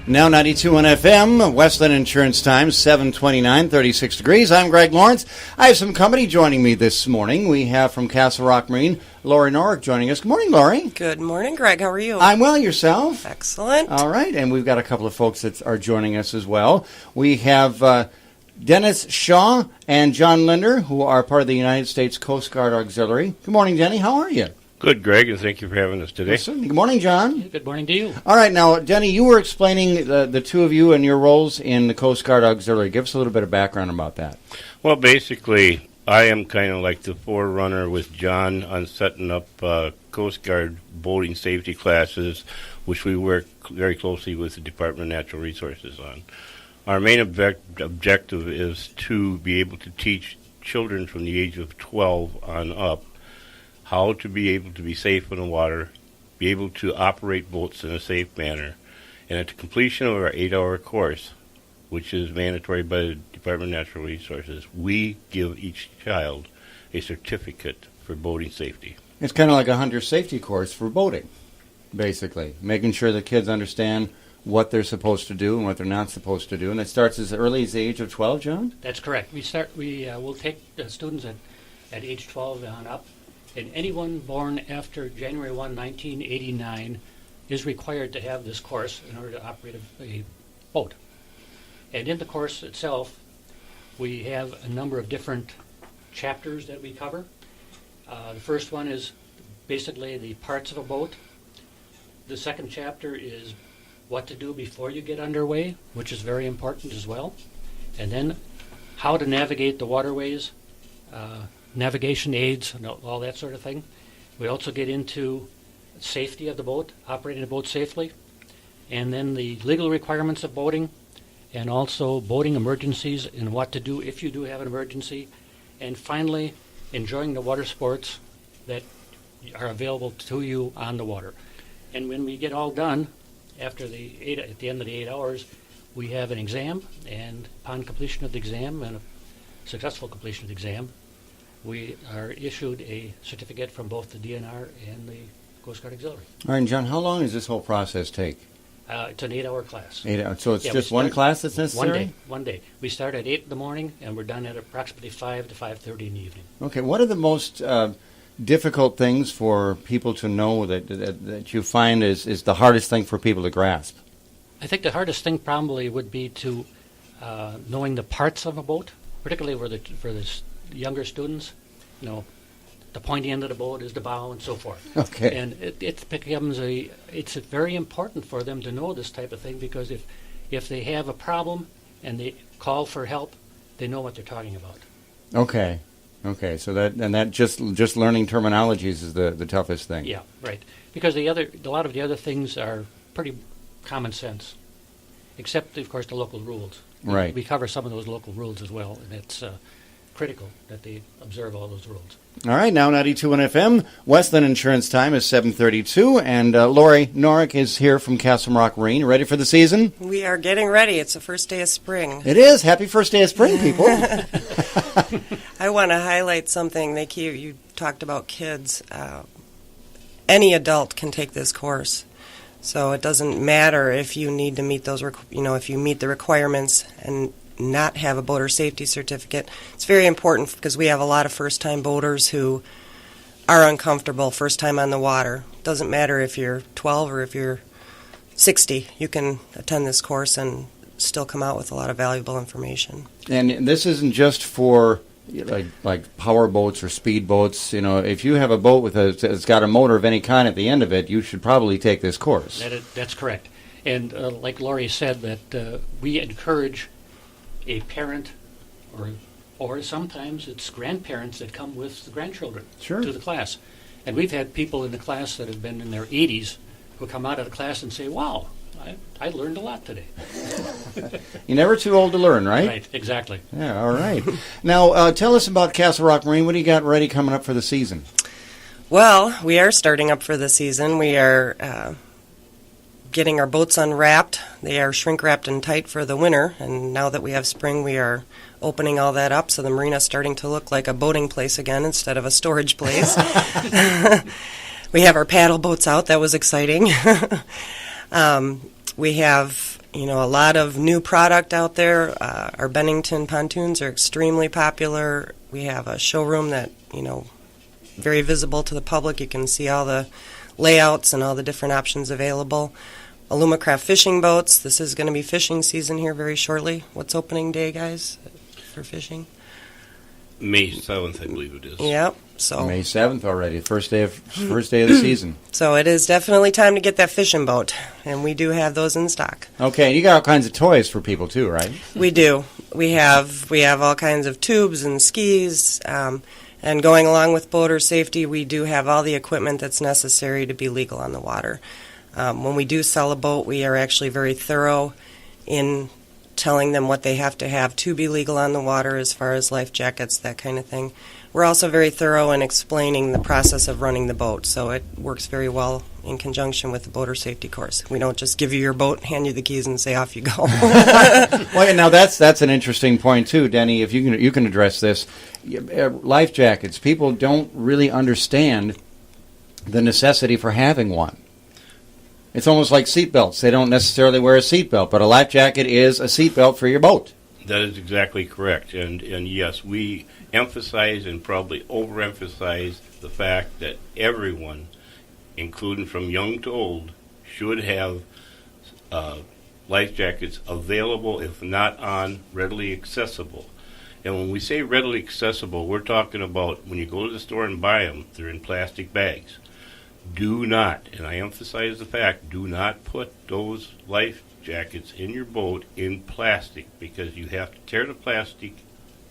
Now 92 on FM, Westland Insurance Time, 7:29, 36 degrees. I'm Greg Lawrence. I have some company joining me this morning. We have from Castle Rock Marine, Lori Norwick joining us. Good morning, Lori. Good morning, Greg. How are you? I'm well. Yourself? Excellent. All right, and we've got a couple of folks that are joining us as well. We have Dennis Shaw and John Linder, who are part of the United States Coast Guard Auxiliary. Good morning, Denny. How are you? Good, Greg, and thank you for having us today. Good morning, John. Good morning to you. All right, now, Denny, you were explaining the two of you and your roles in the Coast Guard Auxiliary. Give us a little bit of background about that. Well, basically, I am kind of like the forerunner with John on setting up Coast Guard boating safety classes, which we work very closely with the Department of Natural Resources on. Our main objective is to be able to teach children from the age of 12 on up how to be able to be safe in the water, be able to operate boats in a safe manner. And at the completion of our 8-hour course, which is mandatory by the Department of Natural Resources, we give each child a certificate for boating safety. It's kind of like a hunter safety course for boating, basically, making sure the kids understand what they're supposed to do and what they're not supposed to do. And it starts as early as the age of 12, John? That's correct. We'll take students at age 12 on up. And anyone born after January 1, 1989 is required to have this course in order to operate a boat. And in the course itself, we have a number of different chapters that we cover. The first one is basically the parts of a boat. The second chapter is what to do before you get underway, which is very important as well. And then how to navigate the waterways, navigation aids, and all that sort of thing. We also get into safety of the boat, operating the boat safely, and then the legal requirements of boating, and also boating emergencies and what to do if you do have an emergency, and finally, enjoying the water sports that are available to you on the water. And when we get all done, at the end of the 8 hours, we have an exam, and upon completion of the exam and a successful completion of the exam, we are issued a certificate from both the DNR and the Coast Guard Auxiliary. All right, and John, how long does this whole process take? It's an 8-hour class. 8 hours. So it's just one class that's necessary? One day. We start at 8 in the morning, and we're done at approximately 5 to 5:30 in the evening. Okay, what are the most difficult things for people to know that you find is the hardest thing for people to grasp? I think the hardest thing probably would be to knowing the parts of a boat, particularly for the younger students. You know, the pointy end of the boat is the bow and so forth. Okay. And it becomes it's very important for them to know this type of thing, because if they have a problem and they call for help, they know what they're talking about. Okay. So that just learning terminologies is the toughest thing. Yeah, right. Because a lot of the other things are pretty common sense, except of course the local rules. Right. We cover some of those local rules as well, and it's critical that they observe all those rules. All right, now 92 on FM. Westland Insurance Time is 7:32, and Lori Norwick is here from Castle Rock Marine. Ready for the season? We are getting ready. It's the first day of spring. It is. Happy first day of spring, people. I want to highlight something. You talked about kids. Any adult can take this course. So it doesn't matter if you need to meet those, if you meet the requirements and not have a boater safety certificate. It's very important because we have a lot of first-time boaters who are uncomfortable first time on the water. Doesn't matter if you're 12 or if you're 60. You can attend this course and still come out with a lot of valuable information. And this isn't just for like power boats or speed boats. You know, if you have a boat that's got a motor of any kind at the end of it, you should probably take this course. That's correct. And like Lori said, that we encourage a parent or sometimes it's grandparents that come with the grandchildren to the class. And we've had people in the class that have been in their 80s who come out of the class and say, wow, I learned a lot today. You're never too old to learn, right? Right, exactly. Yeah, all right. Now, tell us about Castle Rock Marine. What do you got ready coming up for the season? Well, we are starting up for the season. We are getting our boats unwrapped. They are shrink wrapped and tight for the winter, and now that we have spring, we are opening all that up, so the marina's starting to look like a boating place again instead of a storage place. We have our paddle boats out. That was exciting. We have a lot of new product out there. Our Bennington pontoons are extremely popular. We have a showroom that, very visible to the public. You can see all the layouts and all the different options available. Alumacraft fishing boats. This is going to be fishing season here very shortly. What's opening day, guys, for fishing? May 7th, I believe it is. Yep. So May 7th already, first day of the season. So it is definitely time to get that fishing boat, and we do have those in stock. Okay, you got all kinds of toys for people too, right? We do. We have all kinds of tubes and skis, and going along with boater safety, we do have all the equipment that's necessary to be legal on the water. When we do sell a boat, we are actually very thorough in telling them what they have to be legal on the water as far as life jackets, that kind of thing. We're also very thorough in explaining the process of running the boat, so it works very well in conjunction with the boater safety course. We don't just give you your boat, hand you the keys, and say off you go. Well, now that's an interesting point too, Denny. If you can address this, life jackets. People don't really understand the necessity for having one. It's almost like seatbelts. They don't necessarily wear a seatbelt, but a life jacket is a seatbelt for your boat. That is exactly correct. And yes, we emphasize and probably overemphasize the fact that everyone, including from young to old, should have life jackets available, if not on, readily accessible. And when we say readily accessible, we're talking about when you go to the store and buy them, they're in plastic bags. Do not, and I emphasize the fact, do not put those life jackets in your boat in plastic, because you have to tear the plastic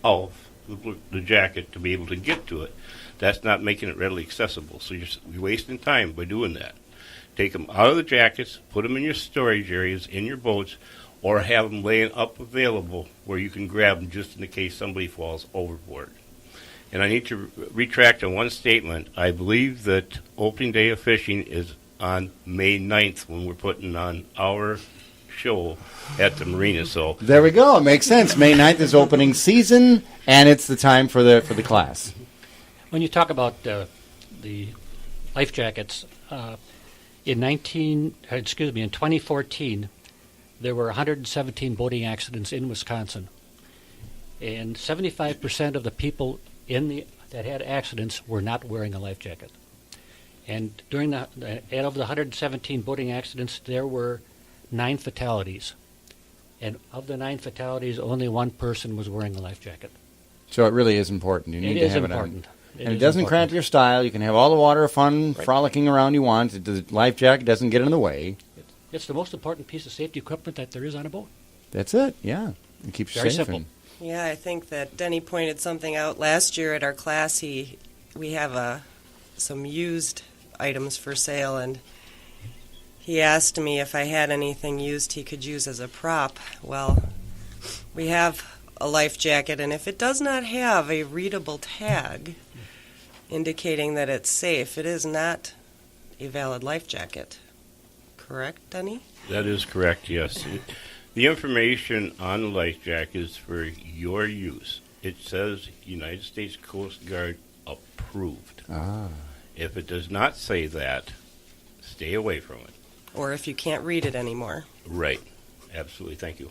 off the jacket to be able to get to it. That's not making it readily accessible. So you're wasting time by doing that. Take them out of the jackets, put them in your storage areas in your boats, or have them laying up available where you can grab them just in the case somebody falls overboard. And I need to retract on one statement. I believe that opening day of fishing is on May 9th when we're putting on our show at the marina. So there we go. It makes sense. May 9th is opening season, and it's the time for the class. When you talk about the life jackets, in 2014, there were 117 boating accidents in Wisconsin, and 75% of the people that had accidents were not wearing a life jacket. And out of the 117 boating accidents, there were 9 fatalities. And of the 9 fatalities, only one person was wearing a life jacket. So it really is important. You need to have important. it on. And it doesn't cramp your style. You can have all the water fun, frolicking around you want. The life jacket doesn't get in the way. It's the most important piece of safety equipment that there is on a boat. That's it, yeah. It keeps you Very safe. simple. Yeah, I think that Denny pointed something out last year at our class. We have some used items for sale, and he asked me if I had anything used he could use as a prop. Well, we have a life jacket, and if it does not have a readable tag indicating that it's safe, it is not a valid life jacket. Correct, Denny? that is correct, yes. The information on the life jacket is for your use. It says United States Coast Guard approved. If it does not say that, stay away from it. Or if you can't read it anymore. Right. Absolutely. Thank you.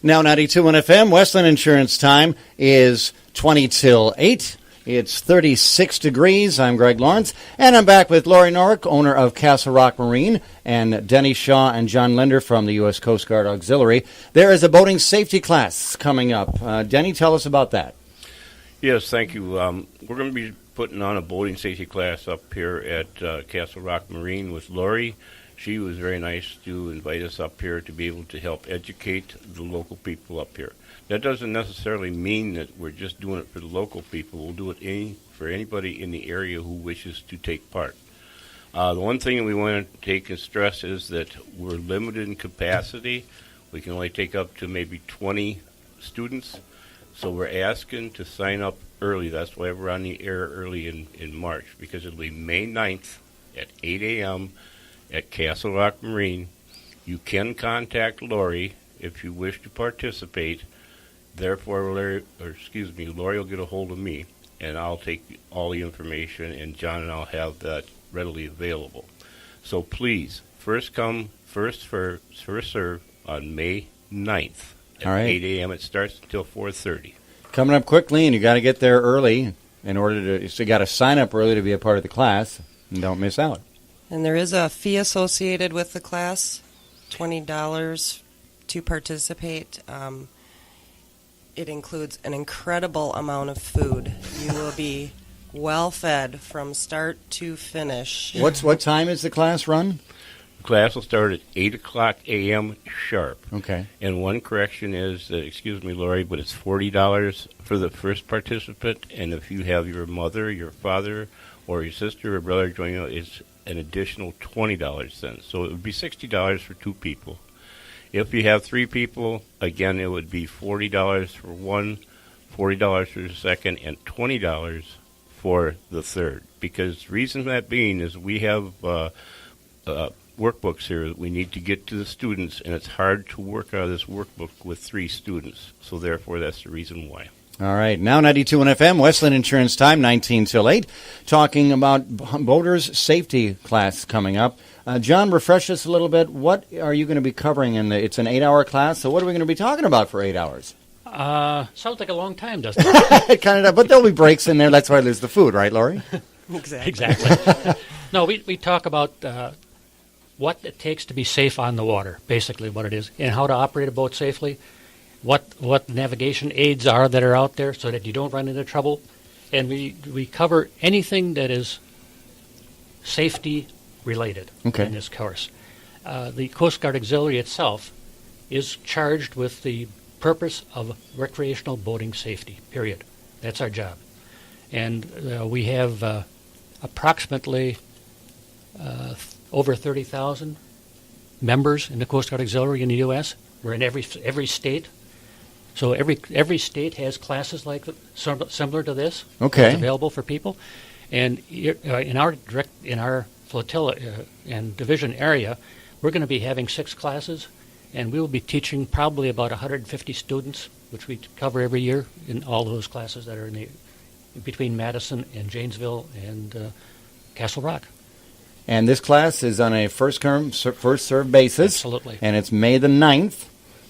Now, 92.1 FM, Westland Insurance time is 20 till 8. It's 36 degrees. I'm Greg Lawrence, and I'm back with Lori Norwick, owner of Castle Rock Marine, and Denny Shaw and John Linder from the U.S. Coast Guard Auxiliary. There is a boating safety class coming up. Denny, tell us about that. Yes, thank you. We're going to be putting on a boating safety class up here at Castle Rock Marine with Lori. She was very nice to invite us up here to be able to help educate the local people up here. That doesn't necessarily mean that we're just doing it for the local people. We'll do it for anybody in the area who wishes to take part. The one thing that we want to take and stress is that we're limited in capacity. We can only take up to maybe 20 students. So we're asking to sign up early. That's why we're on the air early in March, because it'll be May 9th at 8 a.m. at Castle Rock Marine. You can contact Lori if you wish to participate. Therefore, Lori will get a hold of me, and I'll take all the information, and John and I'll have that readily available. So please, first come, first serve on May 9th. At All right. 8 a.m. it starts until 4:30. Coming up quickly, and you got to get there early in order to. So you got to sign up early to be a part of the class, and don't miss out. And there is a fee associated with the class, $20 to participate. It includes an incredible amount of food. You will be well fed from start to finish. What time is the class run? The class will start at 8 o'clock a.m. sharp. Okay. And one correction is, excuse me, Lori, but it's $40 for the first participant, and if you have your mother, your father, or your sister or brother join you, it's an additional $20 then. So it would be $60 for 2 people. If you have 3 people, again, it would be $40 for one, $40 for the second, and $20 for the third. Because the reason that being is we have workbooks here that we need to get to the students, and it's hard to work out of this workbook with 3 students. So therefore, that's the reason why. All right. Now 92.1 FM, Westland Insurance Time, 19 till 8, talking about boaters' safety class coming up. John, refresh us a little bit. What are you going to be covering? It's an 8-hour class, so what are we going to be talking about for 8 hours? Sounds like a long time, doesn't it? Kind of, but there'll be breaks in there. That's why there's the food, right, Lori? Exactly. No, we talk about what it takes to be safe on the water, basically what it is, and how to operate a boat safely, what navigation aids are that are out there so that you don't run into trouble. And we cover anything that is safety related in this course. The Coast Guard Auxiliary itself is charged with the purpose of recreational boating safety, period. That's our job. And we have approximately over 30,000 members in the Coast Guard Auxiliary in the U.S. We're in every state. So every state has classes like similar to this. Okay. It's available for people. And in our flotilla and division area, we're going to be having 6 classes, and we will be teaching probably about 150 students, which we cover every year in all those classes that are between Madison and Janesville and Castle Rock. And this class is on a first-served basis. Absolutely. And it's May the 9th,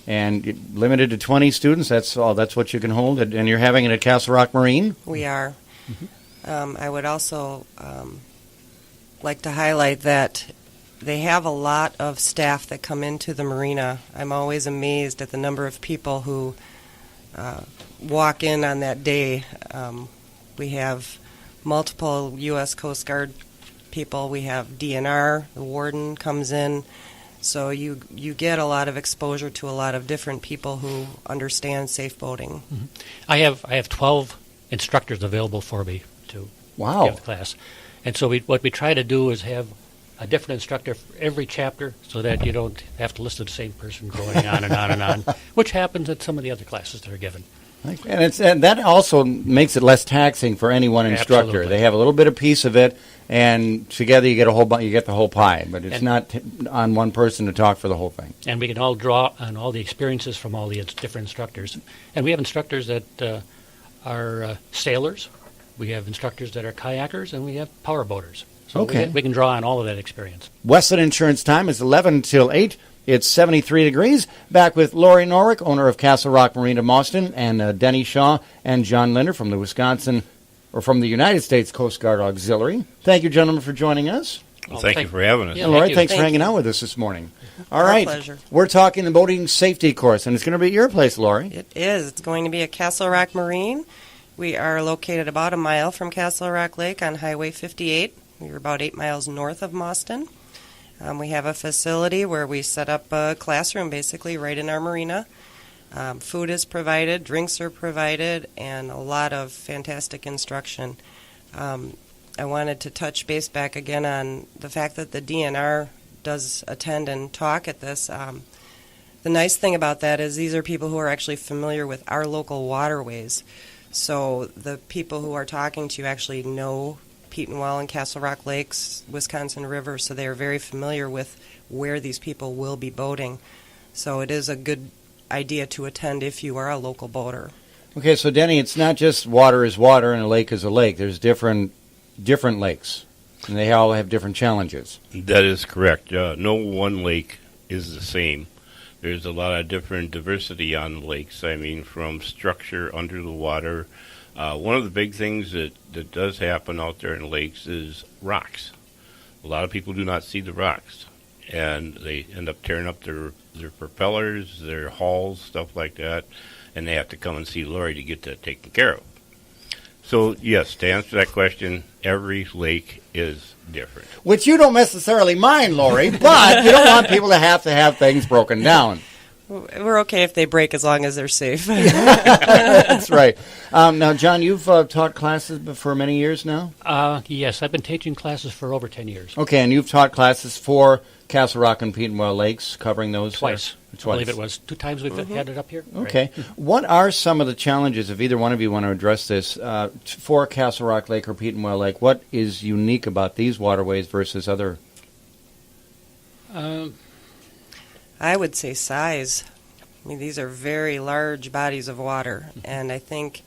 and limited to 20 students. That's all. That's what you can hold. And you're having it at Castle Rock Marine? We are. I would also like to highlight that they have a lot of staff that come into the marina. I'm always amazed at the number of people who walk in on that day. We have multiple U.S. Coast Guard people. We have DNR. The warden comes in. So you get a lot of exposure to a lot of different people who understand safe boating. Mm-hmm. I have 12 instructors available for me to give the class. And so what we try to do is have a different instructor for every chapter so that you don't have to listen to the same person going on and on and on, which happens at some of the other classes that are given. And that also makes it less taxing for any one instructor. Absolutely. They have a little bit of piece of it, and together you get you get the whole pie. But it's not on one person to talk for the whole thing. And we can all draw on all the experiences from all the different instructors. And we have instructors that are sailors. We have instructors that are kayakers, and we have power boaters. So we can draw on all of that experience. Westland Insurance Time is 11 till 8. It's 73 degrees. Back with Lori Norwick, owner of Castle Rock Marine of Boston, and Denny Shaw and John Linder from the United States Coast Guard Auxiliary. Thank you, gentlemen, for joining us. Well, thank you for having us. Yeah, Lori, thanks for hanging out with us this morning. All right. Pleasure. We're talking the boating safety course, and it's going to be at your place, Lori. It is. It's going to be at Castle Rock Marine. We are located about a mile from Castle Rock Lake on Highway 58. We're about 8 miles north of Boston. We have a facility where we set up a classroom basically right in our marina. Food is provided, drinks are provided, and a lot of fantastic instruction. I wanted to touch base back again on the fact that the DNR does attend and talk at this. The nice thing about that is these are people who are actually familiar with our local waterways. So the people who are talking to you actually know Petenwell and Castle Rock Lakes, Wisconsin River, so they are very familiar with where these people will be boating. So it is a good idea to attend if you are a local boater. Okay, so Denny, it's not just water is water and a lake is a lake. There's different lakes. And they all have different challenges. That is correct. No one lake is the same. There's a lot of different diversity on lakes. I mean, from structure under the water. One of the big things that does happen out there in lakes is rocks. A lot of people do not see the rocks, and they end up tearing up their propellers, their hulls, stuff like that, and they have to come and see Lori to get that taken care of. So, yes, to answer that question, every lake is different. Which you don't necessarily mind, Lori, but you don't want people to have things broken down. We're okay if they break as long as they're safe. That's right. Now, John, you've taught classes for many years now? Yes, I've been teaching classes for over 10 years. Okay, and you've taught classes for Castle Rock and Petenwell Lakes, covering those? Twice. I believe it was 2 times we've had it up here. Okay. Right. What are some of the challenges, if either one of you want to address this, for Castle Rock Lake or Petenwell Lake? What is unique about these waterways versus other? I would say size. I mean, these are very large bodies of water, and I think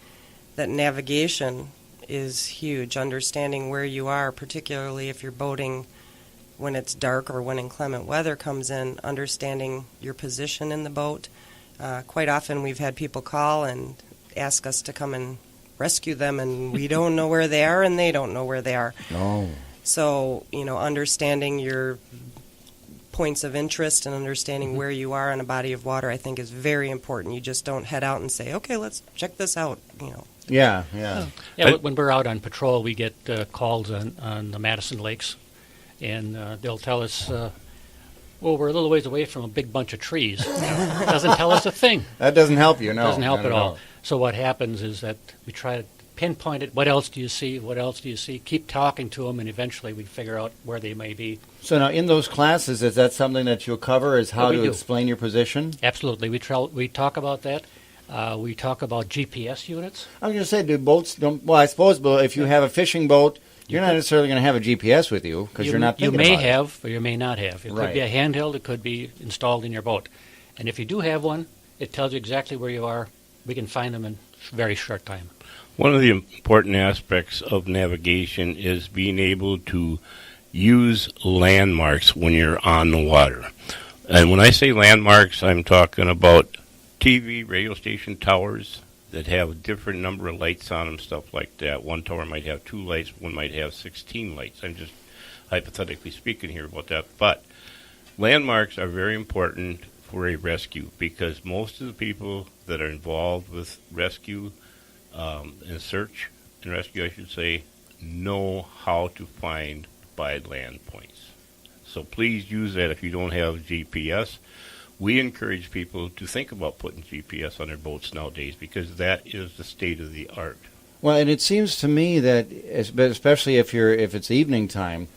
that navigation is huge, understanding where you are, particularly if you're boating when it's dark or when inclement weather comes in, understanding your position in the boat. Quite often we've had people call and ask us to come and rescue them, and we don't know where they are, and they don't know where they are. Oh. So, understanding your points of interest and understanding where you are in a body of water, I think, is very important. You just don't head out and say, okay, let's check this out, Yeah. Yeah, when we're out on patrol, we get calls on the Madison Lakes, and they'll tell us, well, we're a little ways away from a big bunch of trees. It doesn't tell us a thing. That doesn't help you, no. Doesn't help at all. So what happens is that we try to pinpoint it. What else do you see? What else do you see? Keep talking to them, and eventually we figure out where they may be. So now, in those classes, is that something that you'll cover, is how We to do. explain your position? Absolutely. We talk about that. We talk about GPS units. I was going to say, do boats don't... Well, I suppose if you have a fishing boat, you're not necessarily going to have a GPS with you because you're not thinking You may about it. have, or you may not have. It Right. could be a handheld. It could be installed in your boat. And if you do have one, it tells you exactly where you are. We can find them in a very short time. One of the important aspects of navigation is being able to use landmarks when you're on the water. And when I say landmarks, I'm talking about TV, radio station towers that have a different number of lights on them, stuff like that. One tower might have 2 lights, one might have 16 lights. I'm just hypothetically speaking here about that. But landmarks are very important for a rescue because most of the people that are involved with rescue and search and rescue, I should say, know how to find by land points. So please use that if you don't have GPS. We encourage people to think about putting GPS on their boats nowadays because that is the state of the art. Well, and it seems to me that, especially if it's evening time,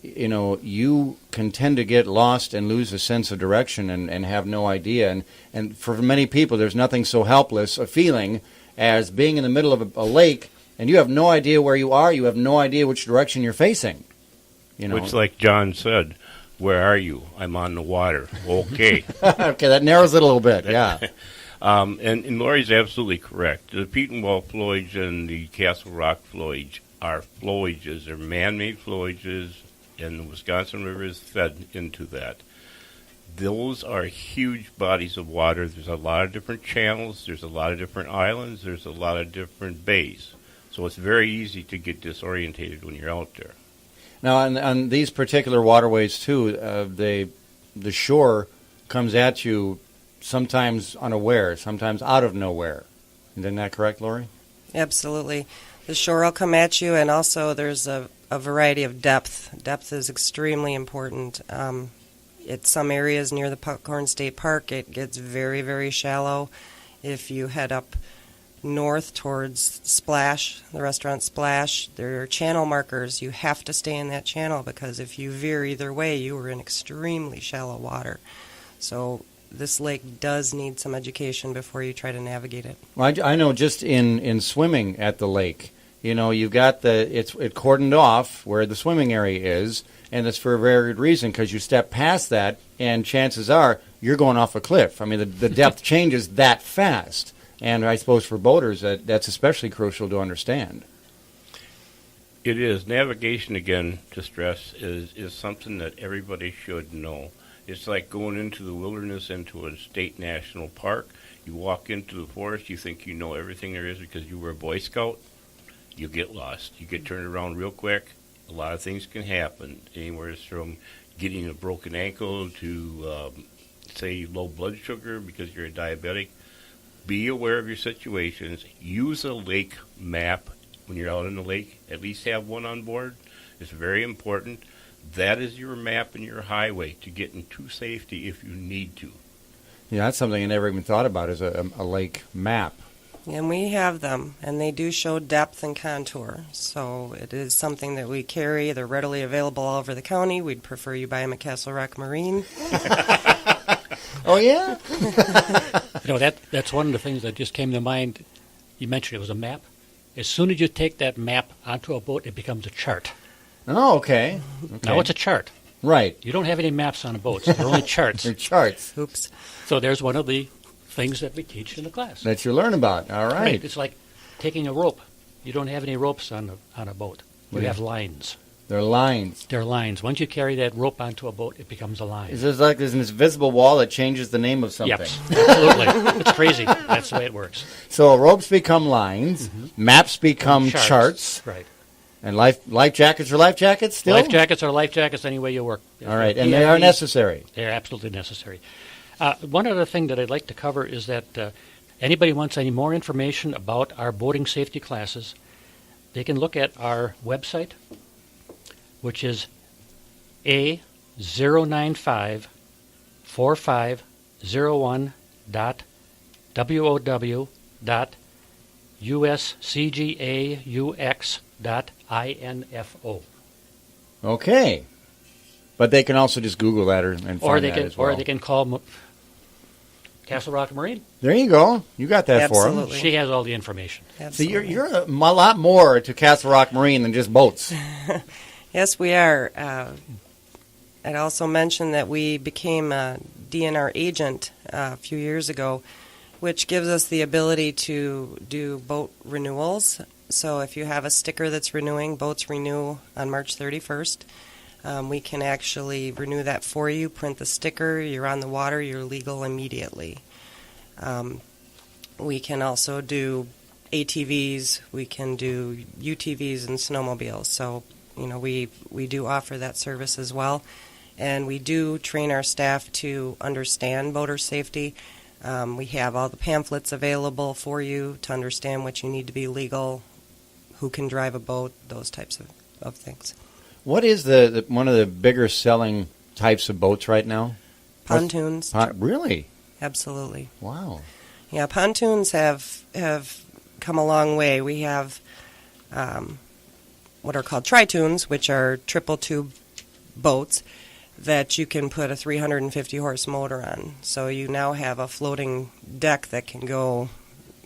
you can tend to get lost and lose a sense of direction and have no idea. And for many people, there's nothing so helpless a feeling as being in the middle of a lake and you have no idea where you are. You have no idea which direction you're facing. Which, like John said, where are you? I'm on the water. Okay. Okay, that narrows it a little bit, yeah. And Lori's absolutely correct. The Petenwell flowage and the Castle Rock flowage are flowages. They're man-made flowages, and the Wisconsin River is fed into that. Those are huge bodies of water. There's a lot of different channels. There's a lot of different islands. There's a lot of different bays. So it's very easy to get disorientated when you're out there. Now, on these particular waterways, too, the shore comes at you sometimes unaware, sometimes out of nowhere. Isn't that correct, Lori? Absolutely. The shore will come at you, and also there's a variety of depth. Depth is extremely important. At some areas near the Puckhorn State Park, it gets very, very shallow. If you head up north towards Splash, the restaurant Splash, there are channel markers. You have to stay in that channel because if you veer either way, you are in extremely shallow water. So this lake does need some education before you try to navigate it. Well, I know just in swimming at the lake, you've got it's cordoned off where the swimming area is, and it's for a very good reason because you step past that, and chances are you're going off a cliff. I mean, the depth changes that fast. And I suppose for boaters, that's especially crucial to understand. It is. Navigation, again, to stress, is something that everybody should know. It's like going into the wilderness, into a state national park. You walk into the forest, you think you know everything there is because you were a Boy Scout. You get lost. You get turned around real quick. A lot of things can happen, anywhere from getting a broken ankle to, say, low blood sugar because you're a diabetic. Be aware of your situations. Use a lake map when you're out in the lake. At least have one on board. It's very important. That is your map and your highway to get into safety if you need to. Yeah, that's something I never even thought about, is a lake map. And we have them, and they do show depth and contour. So it is something that we carry. They're readily available all over the county. We'd prefer you buy them at Castle Rock Marine. Oh, yeah? That's one of the things that just came to mind. You mentioned it was a map. As soon as you take that map onto a boat, it becomes a chart. Oh, okay. Now it's a chart. Right. You don't have any maps on the boats. They're only charts. They're charts. Oops. So there's one of the things that we teach in the class. That you learn about. All right. It's like taking a rope. You don't have any ropes on a boat. You have lines. They're lines. They're lines. Once you carry that rope onto a boat, it becomes a line. Is this like there's an invisible wall that changes the name of something? Yes, absolutely. It's crazy. That's the way it works. So ropes become lines. Maps become charts. Right. And life jackets are life jackets still? Life jackets are life jackets any way you work. All right, and they are necessary. They're absolutely necessary. One other thing that I'd like to cover is that anybody wants any more information about our boating safety classes, they can look at our website, which is a0954501.wow.uscgaux.info. Okay. But they can also just Google that and find that as well. Or they can call Castle Rock Marine. There you go. You got that for them. Absolutely. She has all the information. Absolutely. So you're a lot more to Castle Rock Marine than just boats. Yes, we are. I'd also mention that we became a DNR agent a few years ago, which gives us the ability to do boat renewals. So if you have a sticker that's renewing, boats renew on March 31st. We can actually renew that for you, print the sticker, you're on the water, you're legal immediately. We can also do ATVs, we can do UTVs and snowmobiles. So, we do offer that service as well. And we do train our staff to understand boater safety. We have all the pamphlets available for you to understand what you need to be legal, who can drive a boat, those types of things. What is the one of the bigger selling types of boats right now? Pontoons. Really? Absolutely. Wow. Yeah, pontoons have come a long way. We have what are called tritoons, which are triple tube boats that you can put a 350 horse motor on. So you now have a floating deck that can go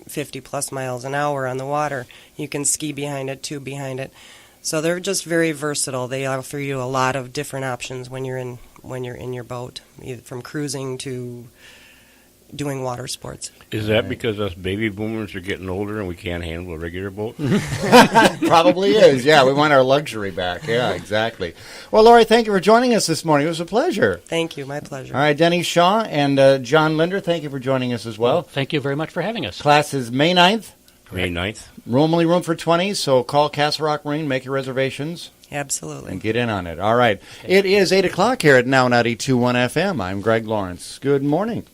50 plus miles an hour on the water. You can ski behind it, tube behind it. So they're just very versatile. They offer you a lot of different options when you're in your boat, either from cruising to doing water sports. Is that because us baby boomers are getting older and we can't handle a regular boat? Probably is. Yeah, we want our luxury back. Yeah, exactly. Well, Lori, thank you for joining us this morning. It was a pleasure. Thank you. My pleasure. All right, Denny Shaw and John Linder, thank you for joining us as well. Thank you very much for having us. Class is May 9th. May 9th. Only room for 20, so call Castle Rock Marine, make your reservations. Absolutely. And get in on it. All right. It is 8 o'clock here at Now 92.1 FM. I'm Greg Lawrence. Good morning.